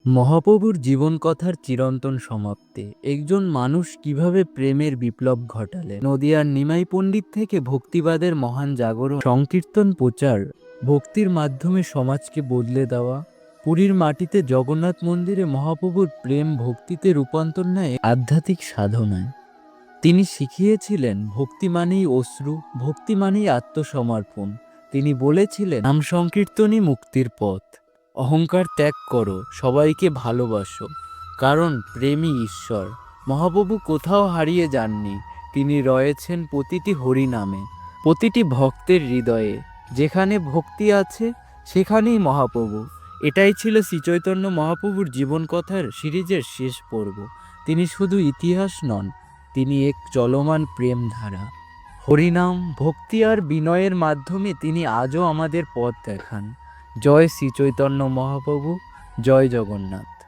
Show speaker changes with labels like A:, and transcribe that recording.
A: মহাপ্রভুর জীবনকথার চিরন্তন সমাপ্তি। একজন মানুষ কিভাবে প্রেমের বিপ্লব ঘটালেন। নদিয়ার নিমাই পণ্ডিত থেকে ভক্তিবাদের মহান জাগরণ, সংকীর্তন প্রচার, ভক্তির মাধ্যমে সমাজকে বদলে দেওয়া। পুরীর মাটিতে জগন্নাথ মন্দিরে মহাপ্রভুর প্রেম ভক্তিতে রূপান্তর নেয় আধ্যাত্মিক সাধনায়। তিনি শিখিয়েছিলেন ভক্তি মানেই অশ্রু, ভক্তি মানেই আত্মসমর্পণ। তিনি বলেছিলেন, নাম সংকীর্তনই মুক্তির পথ। অহংকার ত্যাগ করো, সবাইকে ভালোবাসো, কারণ প্রেমই ঈশ্বর। মহাপ্রভু কোথাও হারিয়ে যাননি, তিনি রয়েছেন প্রতিটি হরিনামে, প্রতিটি ভক্তের হৃদয়ে। যেখানে ভক্তি আছে সেখানেই মহাপ্রভু। এটাই ছিল শ্রীচৈতন্য মহাপ্রভুর জীবনকথার সিরিজের শেষ পর্ব। তিনি শুধু ইতিহাস নন, তিনি এক চলমান প্রেম ধারা। হরিনাম, ভক্তি আর বিনয়ের মাধ্যমে তিনি আজও আমাদের পথ দেখান। জয় শ্রী চৈতন্য মহাপ্রভু, জয় জগন্নাথ।